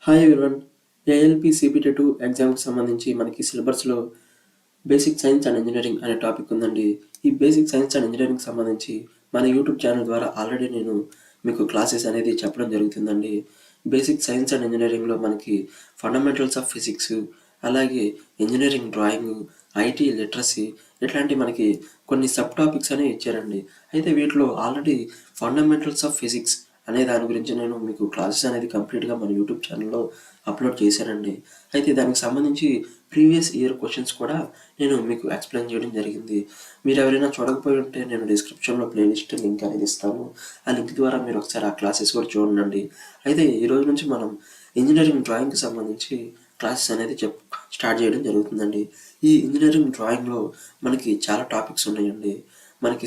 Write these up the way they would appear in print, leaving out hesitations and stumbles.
Hi everyone. ALP సిబిటి2 ఎగ్జామ్కి సంబంధించి మనకి సిలబస్లో బేసిక్ సైన్స్ అండ్ ఇంజనీరింగ్ అనే టాపిక్ ఉందండి. ఈ బేసిక్ సైన్స్ అండ్ ఇంజనీరింగ్ సంబంధించి మన యూట్యూబ్ ఛానల్ ద్వారా ఆల్రెడీ నేను మీకు క్లాసెస్ అనేది చెప్పడం జరుగుతుందండి. బేసిక్ సైన్స్ అండ్ ఇంజనీరింగ్లో మనకి ఫండమెంటల్స్ ఆఫ్ ఫిజిక్స్, అలాగే ఇంజనీరింగ్ డ్రాయింగ్, ఐటీ లిటరసీ ఇట్లాంటి మనకి కొన్ని సబ్ టాపిక్స్ అనేవి ఇచ్చారండి. అయితే వీటిలో ఆల్రెడీ ఫండమెంటల్స్ ఆఫ్ ఫిజిక్స్ అనే దాని గురించి నేను మీకు క్లాసెస్ అనేది కంప్లీట్గా మన యూట్యూబ్ ఛానల్లో అప్లోడ్ చేశానండి. అయితే దానికి సంబంధించి ప్రీవియస్ ఇయర్ క్వశ్చన్స్ కూడా నేను మీకు ఎక్స్ప్లెయిన్ చేయడం జరిగింది. మీరు ఎవరైనా చూడకపోయి ఉంటే నేను డిస్క్రిప్షన్లో ప్లేలిస్ట్ లింక్ అనేది ఇస్తాను. ఆ లింక్ ద్వారా మీరు ఒకసారి ఆ క్లాసెస్ కూడా చూడండి. అయితే ఈరోజు నుంచి మనం ఇంజనీరింగ్ డ్రాయింగ్కి సంబంధించి క్లాసెస్ అనేది స్టార్ట్ చేయడం జరుగుతుందండి. ఈ ఇంజనీరింగ్ డ్రాయింగ్లో మనకి చాలా టాపిక్స్ ఉన్నాయండి. మనకి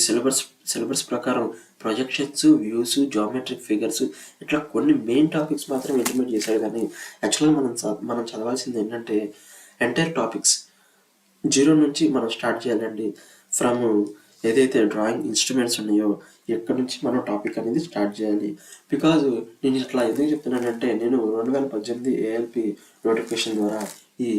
సిలబస్ ప్రకారం ప్రొజెక్షన్స్, వ్యూస్, జామెట్రిక్ ఫిగర్స్ ఇట్లా కొన్ని మెయిన్ టాపిక్స్ మాత్రం ఇంటిమేట్ చేశారు. కానీ యాక్చువల్గా మనం చదవాల్సింది ఏంటంటే ఎంటైర్ టాపిక్స్ జీరో నుంచి మనం స్టార్ట్ చేయాలండి. ఫ్రమ్ ఏదైతే డ్రాయింగ్ ఇన్స్ట్రుమెంట్స్ ఉన్నాయో ఎక్కడి నుంచి మనం టాపిక్ అనేది స్టార్ట్ చేయాలి. బికాజ్ నేను ఇట్లా ఎందుకు చెప్తున్నానంటే నేను 2018 ఏఎల్పి నోటిఫికేషన్ ద్వారా ఈ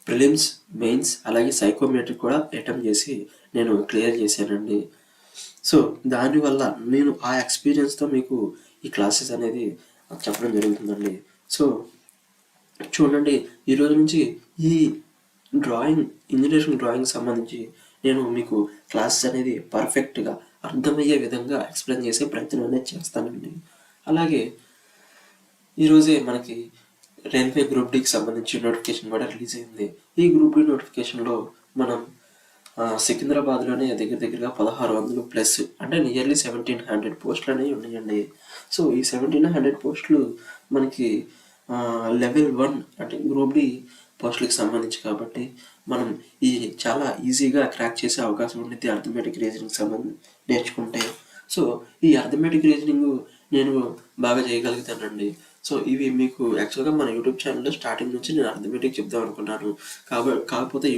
ప్రిలిమ్స్, మెయిన్స్ అలాగే సైకోమెట్రిక్ కూడా అటెంప్ట్ చేసి నేను క్లియర్ చేశానండి. సో దానివల్ల నేను ఆ ఎక్స్పీరియన్స్తో మీకు ఈ క్లాసెస్ అనేది చెప్పడం జరుగుతుందండి. సో చూడండి, ఈరోజు నుంచి ఈ ఇంజనీరింగ్ డ్రాయింగ్ సంబంధించి నేను మీకు క్లాసెస్ అనేది పర్ఫెక్ట్గా అర్థమయ్యే విధంగా ఎక్స్ప్లెయిన్ చేసే ప్రయత్నం అనేది చేస్తానండి. అలాగే ఈరోజే మనకి రైల్వే గ్రూప్ డికి సంబంధించి నోటిఫికేషన్ కూడా రిలీజ్ అయింది. ఈ గ్రూప్ డి నోటిఫికేషన్లో మనం సికింద్రాబాద్లోనే దగ్గరగా 1600+ అంటే నియర్లీ 1700 పోస్టులు అనేవి ఉన్నాయండి. సో ఈ 1700 పోస్టులు మనకి లెవెల్ 1 అంటే గ్రూప్ డి పోస్టులకు సంబంధించి కాబట్టి మనం ఈ చాలా ఈజీగా క్రాక్ చేసే అవకాశం ఉండేది అర్థమెటిక్ రీజనింగ్ సంబంధించి నేర్చుకుంటే. సో ఈ అర్థమెటిక్ రీజనింగ్ నేను బాగా చేయగలుగుతానండి. సో ఇవి మీకు యాక్చువల్గా మన యూట్యూబ్ ఛానల్లో స్టార్టింగ్ నుంచి నేను అర్థమెటిక్ చెప్దాం అనుకున్నాను. కాకపోతే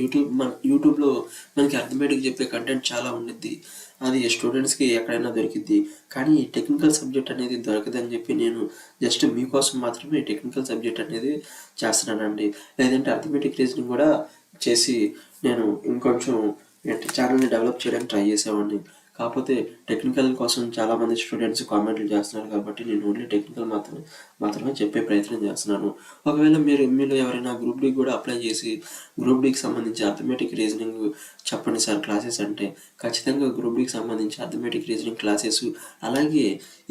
యూట్యూబ్లో మనకి అర్థమెటిక్ చెప్పే కంటెంట్ చాలా ఉండిద్ది. అది స్టూడెంట్స్కి ఎక్కడైనా దొరికిద్ది. కానీ ఈ టెక్నికల్ సబ్జెక్ట్ అనేది దొరకదని చెప్పి నేను జస్ట్ మీకోసం మాత్రమే టెక్నికల్ సబ్జెక్ట్ అనేది చేస్తున్నానండి. లేదంటే అర్థమెటిక్ రీజనింగ్ కూడా చేసి నేను ఇంకొంచెం ఛానల్ని డెవలప్ చేయడానికి ట్రై చేసేవాడిని. కాకపోతే టెక్నికల్ కోసం చాలామంది స్టూడెంట్స్ కామెంట్లు చేస్తున్నారు కాబట్టి నేను ఓన్లీ టెక్నికల్ మాత్రమే చెప్పే ప్రయత్నం చేస్తున్నాను. ఒకవేళ మీలో ఎవరైనా గ్రూప్ డి కూడా అప్లై చేసి గ్రూప్ డికి సంబంధించి అర్థమెటిక్ రీజనింగ్ చెప్పండి సార్ క్లాసెస్ అంటే, ఖచ్చితంగా గ్రూప్ డికి సంబంధించి అర్థమెటిక్ రీజనింగ్ క్లాసెస్, అలాగే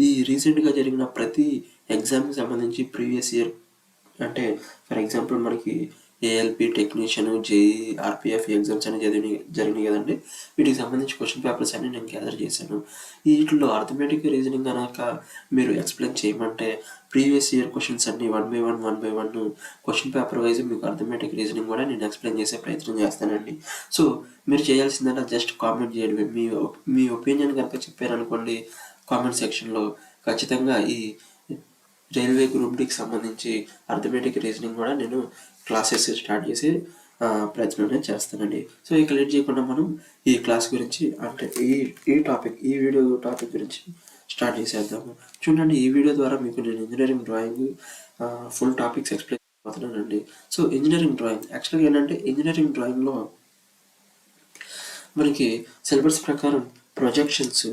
ఈ రీసెంట్గా జరిగిన ప్రతి ఎగ్జామ్కి సంబంధించి ప్రీవియస్ ఇయర్ అంటే ఫర్ ఎగ్జాంపుల్ మనకి ALP technician, JEE, RPF exams అనేవి జరిగినాయి కదండి. వీటికి సంబంధించి క్వశ్చన్ పేపర్స్ అన్ని నేను గ్యాదర్ చేశాను. వీటిలో అర్థమెటిక్ రీజనింగ్ కనుక మీరు ఎక్స్ప్లెయిన్ చేయమంటే ప్రీవియస్ ఇయర్ క్వశ్చన్స్ అన్ని one by one question paper wise మీకు అర్థమెటిక్ రీజనింగ్ కూడా నేను ఎక్స్ప్లెయిన్ చేసే ప్రయత్నం చేస్తానండి. సో మీరు చేయాల్సిందన్నా జస్ట్ కామెంట్ చేయడమే. మీ ఒపీనియన్ కనుక చెప్పారనుకోండి కామెంట్ సెక్షన్లో, ఖచ్చితంగా ఈ రైల్వే గ్రూప్ డికి సంబంధించి అర్థమెటిక్ రీజనింగ్ కూడా నేను క్లాసెస్ స్టార్ట్ చేసి ప్రయత్నం చేస్తానండి. సో ఇక లేట్ చేయకుండా మనం ఈ క్లాస్ గురించి అంటే ఈ వీడియో టాపిక్ గురించి స్టార్ట్ చేసేద్దాము. చూడండి, ఈ వీడియో ద్వారా మీకు నేను engineering drawing full topics explain అవుతున్నానండి. సో ఇంజనీరింగ్ డ్రాయింగ్ యాక్చువల్గా ఏంటంటే ఇంజనీరింగ్ డ్రాయింగ్లో మనకి సిలబస్ ప్రకారం ప్రొజెక్షన్స్,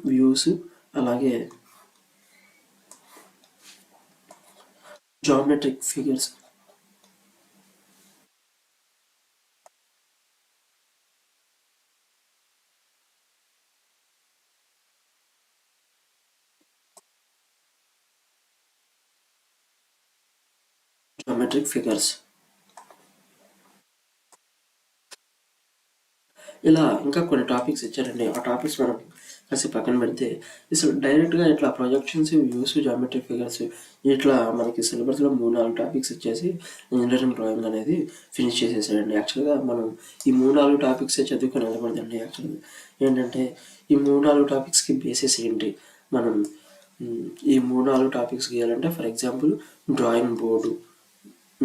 వ్యూస్ అలాగే జామెట్రిక్ ఫిగర్స్, ఇలా ఇంకా కొన్ని టాపిక్స్ ఇచ్చారండి. ఆ టాపిక్స్ మనం కాసేపు పక్కన పెడితే అసలు డైరెక్ట్గా ఇట్లా ప్రొజెక్షన్స్, వ్యూస్, జామెట్రిక్ ఫిగర్స్ ఇట్లా మనకి సిలబస్లో 3-4 టాపిక్స్ ఇచ్చేసి ఇంజనీరింగ్ డ్రాయింగ్ అనేది ఫినిష్ చేసేసాడండి. యాక్చువల్గా మనం ఈ 3-4 టాపిక్సే చదువుకొని వెళ్ళకూడదండి. యాక్చువల్గా ఏంటంటే ఈ 3-4 టాపిక్స్కి బేసిస్ ఏంటి, మనం ఈ 3-4 టాపిక్స్ గీయాలంటే for example drawing board,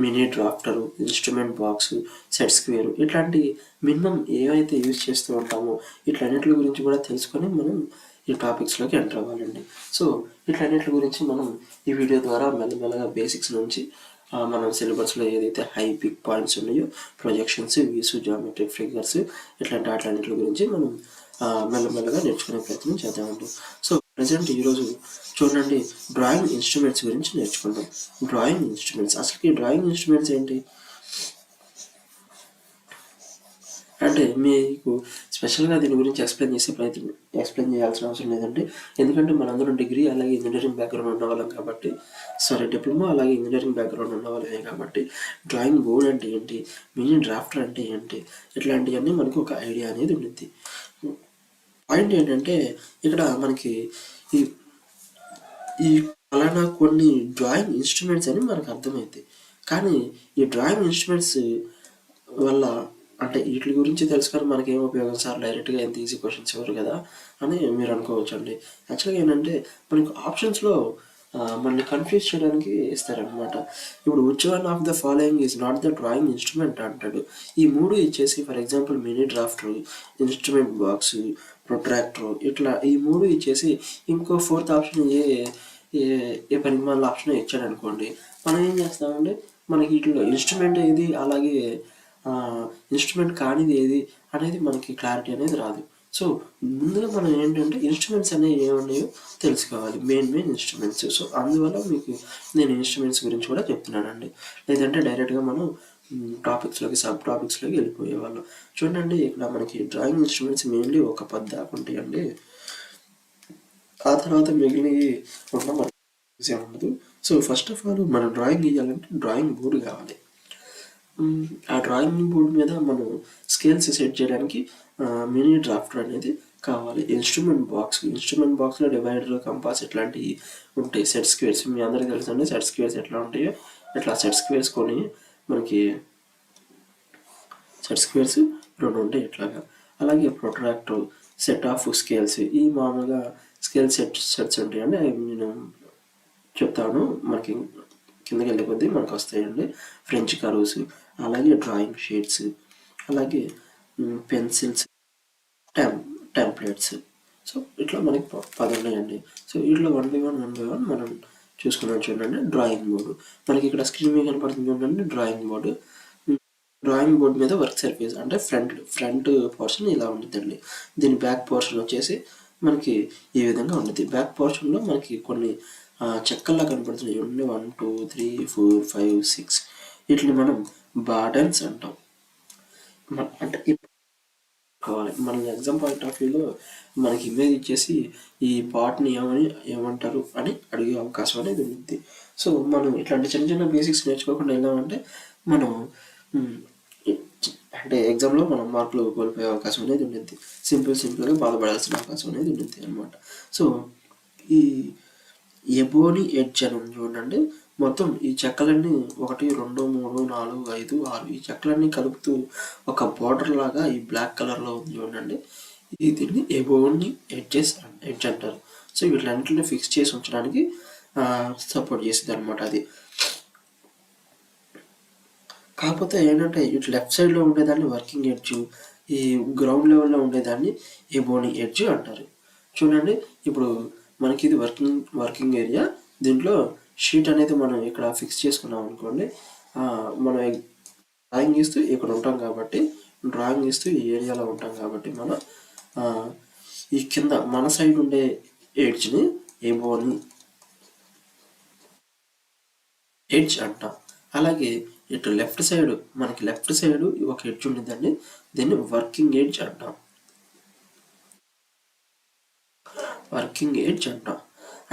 mini drafter, instrument box, set square, ఇట్లాంటి మినిమం ఏవైతే యూజ్ చేస్తూ ఉంటామో ఇట్లన్నిటి గురించి కూడా తెలుసుకొని మనం ఈ టాపిక్స్లోకి ఎంటర్ అవ్వాలండి. సో ఇట్లన్నిటి గురించి మనం ఈ వీడియో ద్వారా మెల్లమెల్లగా బేసిక్స్ నుంచి మనం సిలబస్లో ఏదైతే హై పిక్ పాయింట్స్ ఉన్నాయో ప్రొజెక్షన్స్, వ్యూస్, జామెట్రిక్ ఫిగర్స్, ఇట్లాంటి వాటి గురించి మనం మెల్లమెల్లగా నేర్చుకునే ప్రయత్నం చేద్దామండి. సో ప్రజెంట్ ఈరోజు చూడండి, డ్రాయింగ్ ఇన్స్ట్రుమెంట్స్ గురించి నేర్చుకుందాం. డ్రాయింగ్ ఇన్స్ట్రుమెంట్స్, అసలు డ్రాయింగ్ ఇన్స్ట్రుమెంట్స్ ఏంటి అంటే మీకు స్పెషల్గా దీని గురించి ఎక్స్ప్లెయిన్ చేయాల్సిన అవసరం లేదండి. ఎందుకంటే మనందరం డిగ్రీ అలాగే ఇంజనీరింగ్ బ్యాక్గ్రౌండ్ ఉన్న వాళ్ళం కాబట్టి, డిప్లొమా అలాగే ఇంజనీరింగ్ బ్యాక్గ్రౌండ్ ఉన్న వాళ్ళమే కాబట్టి డ్రాయింగ్ బోర్డ్ అంటే ఏంటి, మినీ డ్రాఫ్టర్ అంటే ఏంటి, ఇట్లాంటివన్నీ మనకు ఒక ఐడియా అనేది ఉంటుంది. పాయింట్ ఏంటంటే ఇక్కడ మనకి ఈ ఈ ఫలానా కొన్ని డ్రాయింగ్ ఇన్స్ట్రుమెంట్స్ అని మనకు అర్థమైంది. కానీ ఈ డ్రాయింగ్ ఇన్స్ట్రుమెంట్స్ వల్ల అంటే వీటి గురించి తెలుసుకొని మనకి ఏం ఉపయోగం సార్, డైరెక్ట్గా ఎంత ఈజీ క్వశ్చన్స్ ఇవ్వరు కదా అని మీరు అనుకోవచ్చు అండి. యాక్చువల్గా ఏంటంటే మనకు ఆప్షన్స్లో మనల్ని కన్ఫ్యూజ్ చేయడానికి ఇస్తారనమాట. ఇప్పుడు which one of the following is not the drawing instrument అంటాడు. ఈ 3 ఇచ్చేసి for example mini drafter, instrument box, protractor, ఇట్లా ఈ 3 ఇచ్చేసి ఇంకో 4th ఆప్షన్ ఏ పరిమాణాల ఆప్షన్ ఇచ్చాడు అనుకోండి, మనం ఏం చేస్తామంటే మనకి వీటిలో ఇన్స్ట్రుమెంట్ ఏది అలాగే ఇన్స్ట్రుమెంట్ కానిది ఏది అనేది మనకి క్లారిటీ అనేది రాదు. సో ముందుగా మనం ఏంటంటే ఇన్స్ట్రుమెంట్స్ అనేవి ఏమున్నాయో తెలుసుకోవాలి, మెయిన్ ఇన్స్ట్రుమెంట్స్. సో అందువల్ల మీకు నేను ఇన్స్ట్రుమెంట్స్ గురించి కూడా చెప్తున్నానండి. లేదంటే డైరెక్ట్గా మనం సబ్ టాపిక్స్లోకి వెళ్ళిపోయేవాళ్ళం. చూడండి, ఇక్కడ మనకి డ్రాయింగ్ ఇన్స్ట్రుమెంట్స్ మెయిన్లీ ఒక 10 దాకా ఉంటాయండి. ఆ తర్వాత మిగిలినవి ఉన్న మనకి ఉండదు. సో ఫస్ట్ ఆఫ్ ఆల్ మనం డ్రాయింగ్ గీయాలంటే డ్రాయింగ్ బోర్డు కావాలి. ఆ డ్రాయింగ్ బోర్డు మీద మనం స్కేల్స్ సెట్ చేయడానికి మినీ డ్రాఫ్టర్ అనేది కావాలి. ఇన్స్ట్రుమెంట్ బాక్స్లో డివైడర్, కంపాస్ ఇట్లాంటివి ఉంటాయి. సెట్ స్క్వేర్స్ మీ అందరికీ తెలుసు అండి. సెట్ స్క్వేర్స్ ఎట్లా ఉంటాయో ఇట్లా సెట్ స్క్వేర్స్ కొని మనకి సెట్ స్క్వేర్స్ 2 ఉంటాయి ఇట్లాగా. అలాగే ప్రొట్రాక్టర్, సెట్ ఆఫ్ స్కేల్స్, ఈ మామూలుగా స్కేల్ సెట్స్ ఉంటాయండి. అవి నేను చెప్తాను, మనకి కిందకి వెళ్ళే కొద్దీ మనకు వస్తాయండి. ఫ్రెంచ్ కర్వ్స్, అలాగే డ్రాయింగ్ షీట్స్, అలాగే పెన్సిల్స్, టెంప్లెట్స్. సో ఇట్లా మనకి 10 ఉన్నాయండి. సో వీటిలో 1 by 1 మనం చూసుకున్నాం. చూడండి, డ్రాయింగ్ బోర్డు మనకి ఇక్కడ స్క్రీన్ మీద కనపడుతుంది. చూడండి, డ్రాయింగ్ బోర్డు మీద వర్క్ సర్ఫేస్ అంటే ఫ్రంట్ పోర్షన్ ఇలా ఉంటుందండి. దీని బ్యాక్ పోర్షన్ వచ్చేసి మనకి ఈ విధంగా ఉంటుంది. బ్యాక్ పోర్షన్లో మనకి కొన్ని చెక్కల్లా కనపడుతున్నాయి. 1 2 3 4 5 6 వీటిని మనం బాటన్స్ అంటాం. అంటే కావాలి మన ఎగ్జామ్ పాయింట్ ఆఫ్ వ్యూలో మనకి ఇమేజ్ ఇచ్చేసి ఈ పార్ట్ని ఏమంటారు అని అడిగే అవకాశం అనేది ఉంది. సో మనం ఇట్లాంటి చిన్న బేసిక్స్ నేర్చుకోకుండా వెళ్ళామంటే మనం అంటే ఎగ్జామ్లో మనం మార్కులు కోల్పోయే అవకాశం అనేది ఉంటుంది. సింపుల్గా బాధపడాల్సిన అవకాశం అనేది ఉంటుంది అనమాట. సో ఈ ఎబోని ఎడ్జ్ అని చూడండి, మొత్తం ఈ చెక్కలన్నీ 1 2 3 4 5 6 ఈ చెక్కలన్నీ కలుపుతూ ఒక బార్డర్ లాగా ఈ బ్లాక్ కలర్లో ఉంది చూడండి. దీన్ని ఎబోని ఎడ్జ్ అంటారు. సో వీటిలన్నింటిని ఫిక్స్ చేసి ఉంచడానికి సపోర్ట్ చేసేది అనమాట అది. కాకపోతే ఏంటంటే ఇటు లెఫ్ట్ సైడ్లో ఉండేదాన్ని వర్కింగ్ ఎడ్జ్, ఈ గ్రౌండ్ లెవెల్లో ఉండేదాన్ని ఎబోని ఎడ్జ్ అంటారు. చూడండి, ఇప్పుడు మనకి ఇది వర్కింగ్ ఏరియా. దీంట్లో షీట్ అనేది మనం ఇక్కడ ఫిక్స్ చేసుకున్నాం అనుకోండి, మనం డ్రాయింగ్ గీస్తూ ఇక్కడ ఉంటాం కాబట్టి, డ్రాయింగ్ గీస్తూ ఈ ఏరియాలో ఉంటాం కాబట్టి మనం ఈ కింద మన సైడ్ ఉండే ఎడ్జ్ని ఎబోని ఎడ్జ్ అంటాం. అలాగే ఇటు లెఫ్ట్ సైడ్ ఒక ఎడ్జ్ ఉంటుందండి, దీన్ని వర్కింగ్ ఎడ్జ్ అంటాం.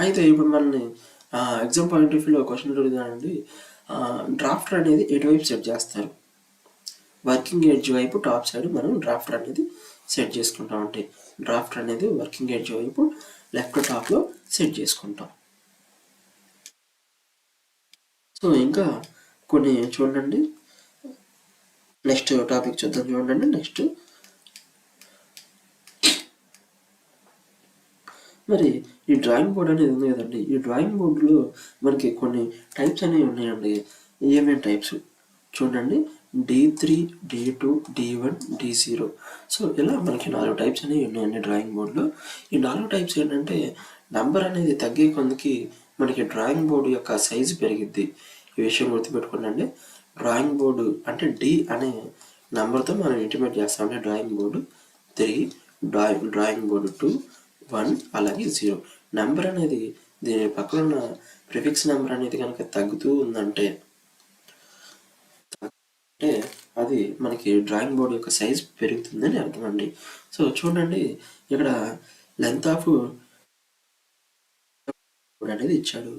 అయితే ఇప్పుడు మనల్ని ఎగ్జామ్ పాయింట్ ఆఫ్ వ్యూలో క్వశ్చన్ అడుగుతానండి, డ్రాఫ్టర్ అనేది ఎటువైపు సెట్ చేస్తారు? వర్కింగ్ ఎడ్జ్ వైపు టాప్ సైడ్ మనం డ్రాఫ్టర్ అనేది సెట్ చేసుకుంటాం. అంటే డ్రాఫ్టర్ అనేది వర్కింగ్ ఎడ్జ్ వైపు లెఫ్ట్ టాప్లో సెట్ చేసుకుంటాం. సో ఇంకా కొన్ని చూడండి, నెక్స్ట్ టాపిక్ చూద్దాం. చూడండి, నెక్స్ట్ మరి ఈ డ్రాయింగ్ బోర్డ్ అనేది ఉంది కదండి, ఈ డ్రాయింగ్ బోర్డులో మనకి కొన్ని టైప్స్ అనేవి ఉన్నాయండి. ఏమేమి టైప్స్ చూడండి, D3, D2, D1, D0. So ఇలా మనకి 4 టైప్స్ అనేవి ఉన్నాయండి డ్రాయింగ్ బోర్డులో. ఈ 4 టైప్స్ ఏంటంటే నంబర్ అనేది తగ్గే కొందికి మనకి డ్రాయింగ్ బోర్డు యొక్క సైజు పెరిగిద్ది. ఈ విషయం గుర్తుపెట్టుకోండి. డ్రాయింగ్ బోర్డు అంటే D అనే నంబర్తో మనం ఇంటిమేట్ చేస్తామంటే డ్రాయింగ్ బోర్డు 3, డ్రాయింగ్ బోర్డు 2, 1 అలాగే 0. నెంబర్ అనేది దీని పక్కన ఉన్న ప్రిఫిక్స్ నెంబర్ అనేది కనుక తగ్గుతూ ఉందంటే అది మనకి డ్రాయింగ్ బోర్డ్ యొక్క సైజ్ పెరుగుతుందని అర్థం అండి. సో చూడండి, ఇక్కడ లెంత్ ఆఫ్ అనేది ఇచ్చాడు.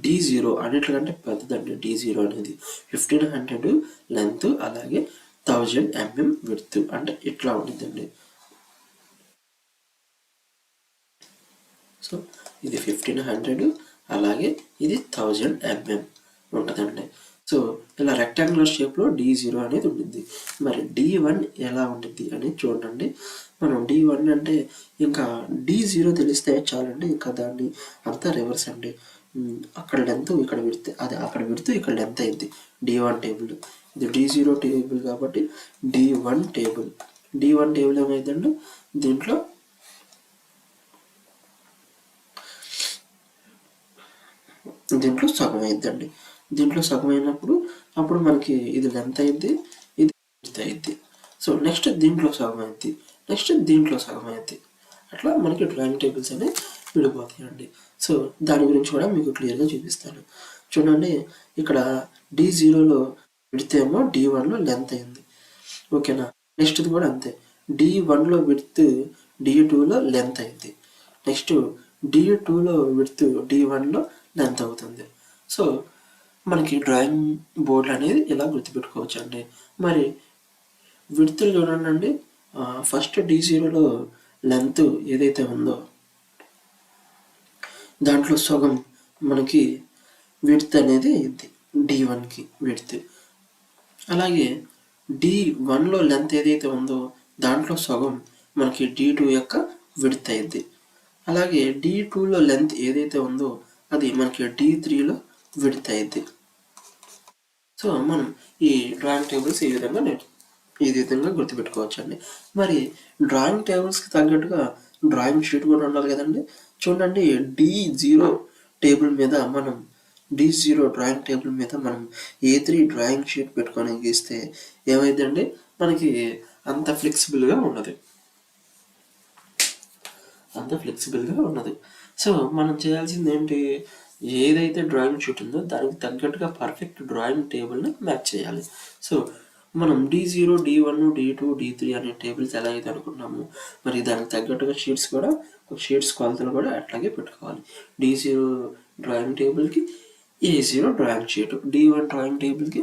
D0 అన్నిటికంటే పెద్దదండి. D0 అనేది 1500 లెంత్ అలాగే 1000 mm విడ్త్, అంటే ఇట్లా ఉంటుందండి. సో ఇది 1500 అలాగే ఇది 1000 mm ఉంటుందండి. సో ఇలా రెక్టాంగులర్ షేప్లో D0 అనేది ఉంటుంది. మరి D1 ఎలా ఉంటుంది అనేది చూడండి. మనం D1 అంటే ఇంకా D0 తెలిస్తే చాలండి, ఇంకా దాన్ని అంతా రివర్స్ అండి. అక్కడ లెంత్ ఇక్కడ విడితే అది అక్కడ విడితే ఇక్కడ లెంత్ అయింది. D1 టేబుల్, ఇది D0 టేబుల్ కాబట్టి D1 టేబుల్. D1 టేబుల్ ఏమైందండి, దీంట్లో సగం అయిద్దండి. దీంట్లో సగం అయినప్పుడు అప్పుడు మనకి ఇది లెంత్ అయింది, ఇది విడ్త్ అయింది. సో నెక్స్ట్ దీంట్లో సగం అయింది, నెక్స్ట్ దీంట్లో సగం అయింది. అట్లా మనకి డ్రాయింగ్ టేబుల్స్ అనేవి విడిపోతాయండి. సో దాని గురించి కూడా మీకు క్లియర్గా చూపిస్తాను. చూడండి, ఇక్కడ D0లో విడ్త్ ఏమో D1లో లెంత్ అయింది, ఓకేనా. నెక్స్ట్ది కూడా అంతే, D1లో విడ్త్ D2లో లెంత్ అయింది. నెక్స్ట్ D2లో విడ్త్ D1లో లెంత్ అవుతుంది. సో మనకి డ్రాయింగ్ బోర్డు అనేది ఇలా గుర్తుపెట్టుకోవచ్చు అండి. మరి విడ్త్లు చూడండి, ఫస్ట్ D0లో లెంత్ ఏదైతే ఉందో దాంట్లో సగం మనకి విడ్త్ అనేది అయింది D1కి విడ్త్. అలాగే D1లో లెంత్ ఏదైతే ఉందో దాంట్లో సగం మనకి D2 యొక్క విడ్త్ అయింది. అలాగే D2లో లెంత్ ఏదైతే ఉందో అది మనకి D3లో విడ్త్ అయింది. సో మనం ఈ డ్రాయింగ్ టేబుల్స్ ఈ విధంగా గుర్తుపెట్టుకోవచ్చు అండి. మరి డ్రాయింగ్ టేబుల్స్కి తగ్గట్టుగా డ్రాయింగ్ షీట్ కూడా ఉండాలి కదండి. చూడండి, D0 టేబుల్ మీద మనం D0 డ్రాయింగ్ టేబుల్ మీద మనం A3 డ్రాయింగ్ షీట్ పెట్టుకొని గీస్తే ఏమైందండి, మనకి అంత ఫ్లెక్సిబుల్గా ఉన్నది. సో మనం చేయాల్సింది ఏంటి, ఏదైతే డ్రాయింగ్ షీట్ ఉందో దానికి తగ్గట్టుగా పర్ఫెక్ట్ డ్రాయింగ్ టేబుల్ని మ్యాచ్ చేయాలి. సో మనం D0, D1, D2, D3 అనే టేబుల్స్ ఎలా అయితే అనుకున్నాము, మరి దానికి తగ్గట్టుగా షీట్స్ కొలతలు కూడా అట్లాగే పెట్టుకోవాలి. D0 డ్రాయింగ్ టేబుల్కి A0 drawing sheet, D1 drawing టేబుల్కి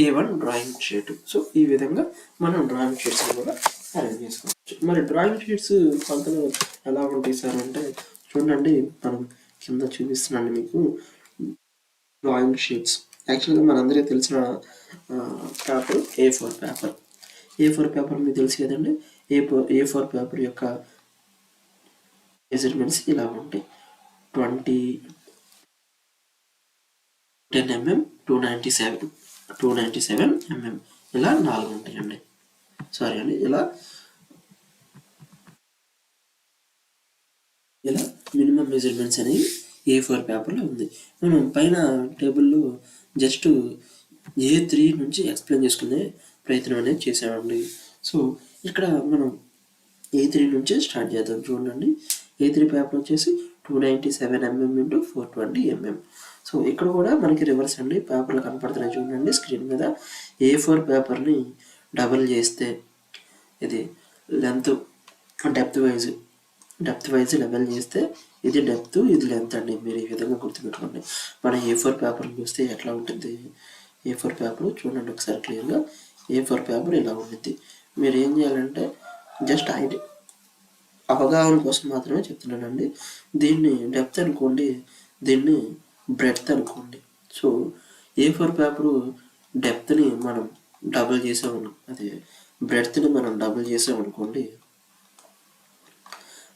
A1 డ్రాయింగ్ షీట్. సో ఈ విధంగా మనం డ్రాయింగ్ షీట్స్ కూడా అరేంజ్ చేసుకోవచ్చు. మరి డ్రాయింగ్ షీట్స్ కొలతలు ఎలా ఉంటాయి సార్ అంటే చూడండి, మనం కింద చూపిస్తున్నాను మీకు డ్రాయింగ్ షీట్స్. యాక్చువల్గా మనందరికీ తెలిసిన paper A4 paper. A4 paper మీకు తెలుసు కదండి. A4 పేపర్ యొక్క మెజర్మెంట్స్ ఇలా ఉంటాయి. 10 mm, 297 mm ఇలా 4 ఉంటాయండి. సారీ అండి, ఇలా మినిమం మెజర్మెంట్స్ అనేవి A4 పేపర్లో ఉంది. మనం పైన టేబుల్లో జస్ట్ A3 నుంచి ఎక్స్ప్లెయిన్ చేసుకునే ప్రయత్నం అనేది చేసామండి. సో ఇక్కడ మనం A3 నుంచే స్టార్ట్ చేద్దాం. చూడండి, A3 పేపర్ వచ్చేసి 297 mm × 420 mm. సో ఇక్కడ కూడా మనకి రివర్స్ అండి, పేపర్లు కనపడుతున్నాయి చూడండి స్క్రీన్ మీద. A4 పేపర్ని డబల్ చేస్తే ఇది లెంత్ డెప్త్ వైజ్ డబల్ చేస్తే ఇది డెప్త్, ఇది లెంత్ అండి. మీరు ఈ విధంగా గుర్తుపెట్టుకోండి. మనం A4 పేపర్ చూస్తే ఎట్లా ఉంటుంది, A4 పేపర్ చూడండి ఒకసారి క్లియర్గా. A4 పేపర్ ఇలా ఉంటుంది. మీరు ఏం చేయాలంటే జస్ట్ అవగాహన కోసం మాత్రమే చెప్తున్నానండి. దీన్ని డెప్త్ అనుకోండి, దీన్ని బ్రెడ్త్ అనుకోండి. సో A4 పేపరు డెప్త్ని మనం డబుల్ చేసాము, అదే బ్రెడ్త్ని మనం డబుల్ చేసామనుకోండి,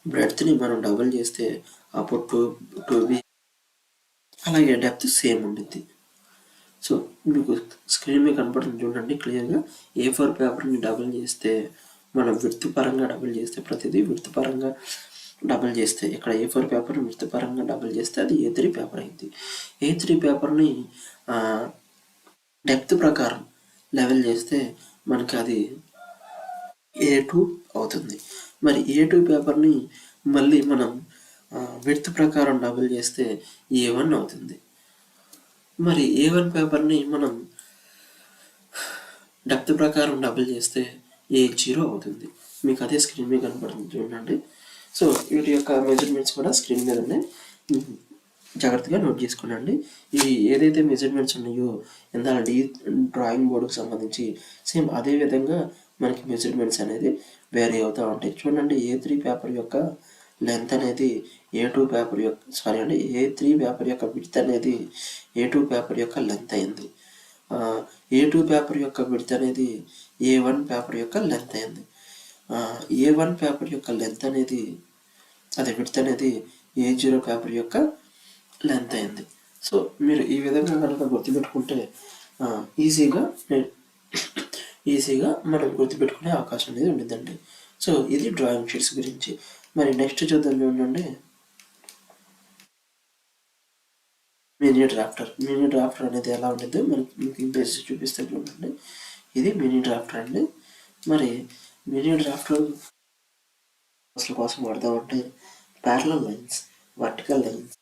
బ్రెడ్త్ని మనం డబుల్ చేస్తే అప్పుడు 2b, అలాగే డెప్త్ సేమ్ ఉండిద్ది. సో మీకు స్క్రీన్ మీద కనపడుతుంది చూడండి క్లియర్గా. A4 పేపర్ని డబుల్ చేస్తే మనం విడ్త్ పరంగా డబుల్ చేస్తే, ప్రతిదీ విడ్త్ పరంగా డబుల్ చేస్తే, ఇక్కడ A4 పేపర్ని విడ్త్ పరంగా డబుల్ చేస్తే అది A3 పేపర్ అయింది. A3 పేపర్ని డెప్త్ ప్రకారం లెవెల్ చేస్తే మనకి అది A2 అవుతుంది. మరి A2 పేపర్ని మళ్ళీ మనం విడ్త్ ప్రకారం డబుల్ చేస్తే A1 అవుతుంది. మరి A1 పేపర్ని మనం డెప్త్ ప్రకారం డబుల్ చేస్తే A0 అవుతుంది. మీకు అదే స్క్రీన్ మీద కనపడుతుంది చూడండి. సో వీటి యొక్క మెజర్మెంట్స్ కూడా స్క్రీన్ మీద ఉన్నాయి, జాగ్రత్తగా నోట్ చేసుకోండి. ఇవి ఏదైతే మెజర్మెంట్స్ ఉన్నాయో ఇందాక డ్రాయింగ్ బోర్డుకు సంబంధించి సేమ్ అదే విధంగా మనకి మెజర్మెంట్స్ అనేది వేరీ అవుతూ ఉంటాయి. చూడండి, A3 పేపర్ యొక్క లెంత్ అనేది A2 పేపర్ యొక్క A3 పేపర్ యొక్క విడ్త్ అనేది A2 పేపర్ యొక్క లెంత్ అయింది. A2 పేపర్ యొక్క విడ్త్ అనేది A1 పేపర్ యొక్క లెంత్ అయింది. A1 పేపర్ యొక్క లెంత్ అనేది అదే విడ్త్ అనేది A0 పేపర్ యొక్క లెంత్ అయింది. సో మీరు ఈ విధంగా కనుక గుర్తుపెట్టుకుంటే ఈజీగా మనం గుర్తుపెట్టుకునే అవకాశం అనేది ఉంటుందండి. సో ఇది డ్రాయింగ్ షీట్స్ గురించి. మరి నెక్స్ట్ చూద్దాం చూడండి, మినీ డ్రాఫ్టర్ అనేది ఎలా ఉండేదో మీకు ఇంప్రెస్ చూపిస్తే చూడండి. ఇది మినీ డ్రాఫ్టర్ అండి. మరి మినీ డ్రాఫ్టర్ అసలు కోసం వాడదామంటే parallel lines, vertical lines,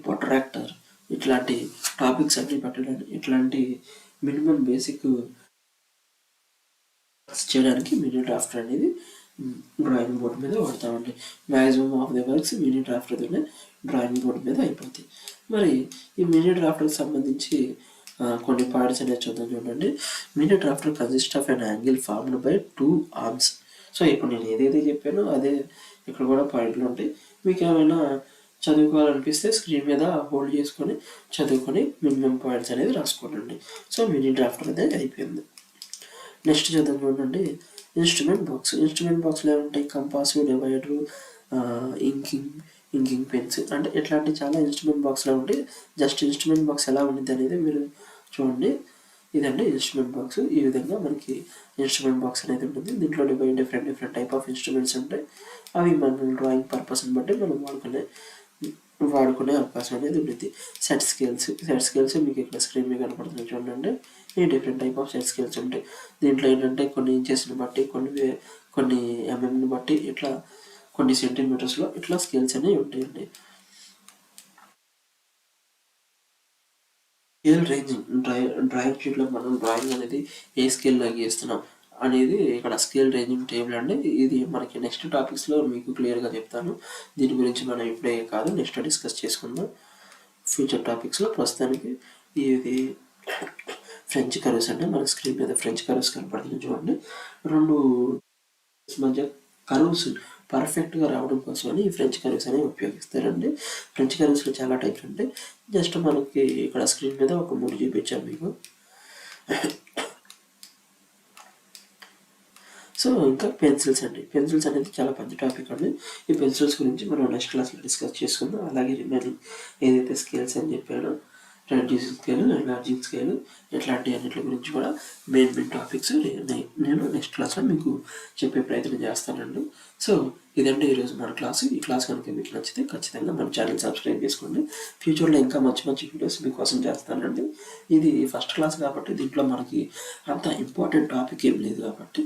protractor ఇట్లాంటి టాపిక్స్ అన్ని పెట్టడానికి, ఇట్లాంటి మినిమం బేసిక్ చేయడానికి మినీ డ్రాఫ్టర్ అనేది డ్రాయింగ్ బోర్డ్ మీద వాడతామండి. Maximum of the works mini డ్రాఫ్టర్తోనే డ్రాయింగ్ బోర్డ్ మీద అయిపోతాయి. మరి ఈ మినీ డ్రాఫ్టర్కి సంబంధించి కొన్ని పాయింట్స్ అనేది చూద్దాం చూడండి. Mini drafter consist of an angle formed by 2 arms. So ఇప్పుడు నేను ఏదైతే చెప్పానో అదే ఇక్కడ కూడా పాయింట్లు ఉంటాయి. మీకు ఏమైనా చదువుకోవాలనిపిస్తే స్క్రీన్ మీద హోల్డ్ చేసుకొని చదువుకొని మినిమం పాయింట్స్ అనేది రాసుకోండి. సో మినీ డ్రాఫ్టర్ అనేది అయిపోయింది. నెక్స్ట్ చూద్దాం చూడండి, ఇన్స్ట్రుమెంట్ బాక్స్లో ఏముంటాయి? కంపాస్, డివైడరు, ఇంకింగ్ పెన్స్, అంటే ఇట్లాంటి చాలా ఇన్స్ట్రుమెంట్ బాక్స్లో ఉంటాయి. జస్ట్ ఇన్స్ట్రుమెంట్ బాక్స్ ఎలా ఉండిద్ది అనేది మీరు చూడండి. ఇదండి ఇన్స్ట్రుమెంట్ బాక్స్. ఈ విధంగా మనకి ఇన్స్ట్రుమెంట్ బాక్స్ అనేది ఉంటుంది. దీంట్లో డిఫరెంట్ టైప్ ఆఫ్ ఇన్స్ట్రుమెంట్స్ ఉంటాయి. అవి మన డ్రాయింగ్ పర్పస్ని బట్టి మనం వాడుకునే అవకాశం అనేది ఉంటుంది. సెట్ స్కేల్స్ మీకు ఇక్కడ స్క్రీన్ మీద కనపడుతుంది చూడండి. ఈ different type of set scales ఉంటాయి. దీంట్లో ఏంటంటే కొన్ని ఇంచెస్ని బట్టి, కొన్ని ఎంఎంని బట్టి, ఇట్లా కొన్ని సెంటీమీటర్స్లో ఇట్లా స్కేల్స్ అనేవి ఉంటాయండి. స్కేల్ రేంజింగ్, డ్రాయింగ్ షీట్లో మనం డ్రాయింగ్ అనేది ఏ స్కేల్లో గీస్తున్నాం అనేది ఇక్కడ స్కేల్ రేంజింగ్ టేబుల్ అండి. ఇది మనకి నెక్స్ట్ టాపిక్స్లో మీకు క్లియర్గా చెప్తాను. దీని గురించి మనం ఇప్పుడే కాదు, నెక్స్ట్ డిస్కస్ చేసుకుందాం ఫ్యూచర్ టాపిక్స్లో. ప్రస్తుతానికి ఇది ఫ్రెంచ్ కర్వ్స్ అంటే మన స్క్రీన్ మీద ఫ్రెంచ్ కర్వ్స్ కనపడుతుంది చూడండి. 2 మధ్య కర్వ్స్ పర్ఫెక్ట్గా రావడం కోసం అని ఫ్రెంచ్ కర్వ్స్ అనేవి ఉపయోగిస్తారండి. ఫ్రెంచ్ కర్వ్స్లో చాలా టైప్స్ ఉంటాయి. జస్ట్ మనకి ఇక్కడ స్క్రీన్ మీద ఒక 3 చూపించాను మీకు. సో ఇంకా పెన్సిల్స్ అనేది చాలా పెద్ద టాపిక్ అండి. ఈ పెన్సిల్స్ గురించి మనం నెక్స్ట్ క్లాస్లో డిస్కస్ చేసుకుందాం. అలాగే రిమైనింగ్ ఏదైతే స్కేల్స్ అని చెప్పానో, రెడ్యూసింగ్ స్కేల్, ఎన్లార్జింగ్ స్కేల్, ఇట్లాంటి అన్నిటి గురించి కూడా మెయిన్ టాపిక్స్ నేను నెక్స్ట్ క్లాస్లో మీకు చెప్పే ప్రయత్నం చేస్తానండి. సో ఇదండి ఈరోజు మన క్లాసు. ఈ క్లాస్ కనుక మీకు నచ్చితే ఖచ్చితంగా మన ఛానల్ సబ్స్క్రైబ్ చేసుకోండి. ఫ్యూచర్లో ఇంకా మంచి వీడియోస్ మీకోసం చేస్తానండి. ఇది ఫస్ట్ క్లాస్ కాబట్టి దీంట్లో మనకి అంత ఇంపార్టెంట్ టాపిక్ ఏం లేదు కాబట్టి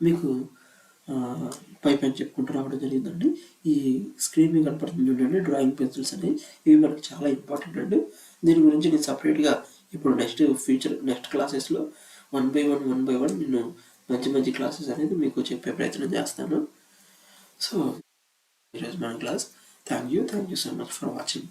మీకు పై చెప్పుకుంటూ రావడం జరిగిందండి. ఈ స్క్రీన్ మీద కనపడుతుంది చూడండి, డ్రాయింగ్ పెన్సిల్స్ అనేవి ఇవి మనకి చాలా ఇంపార్టెంట్ అండి. దీని గురించి నేను సపరేట్గా ఇప్పుడు నెక్స్ట్ క్లాసెస్లో 1 by 1 నేను మంచి క్లాసెస్ అనేది మీకు చెప్పే ప్రయత్నం చేస్తాను. సో ఈరోజు మన class. Thank you so much for watching.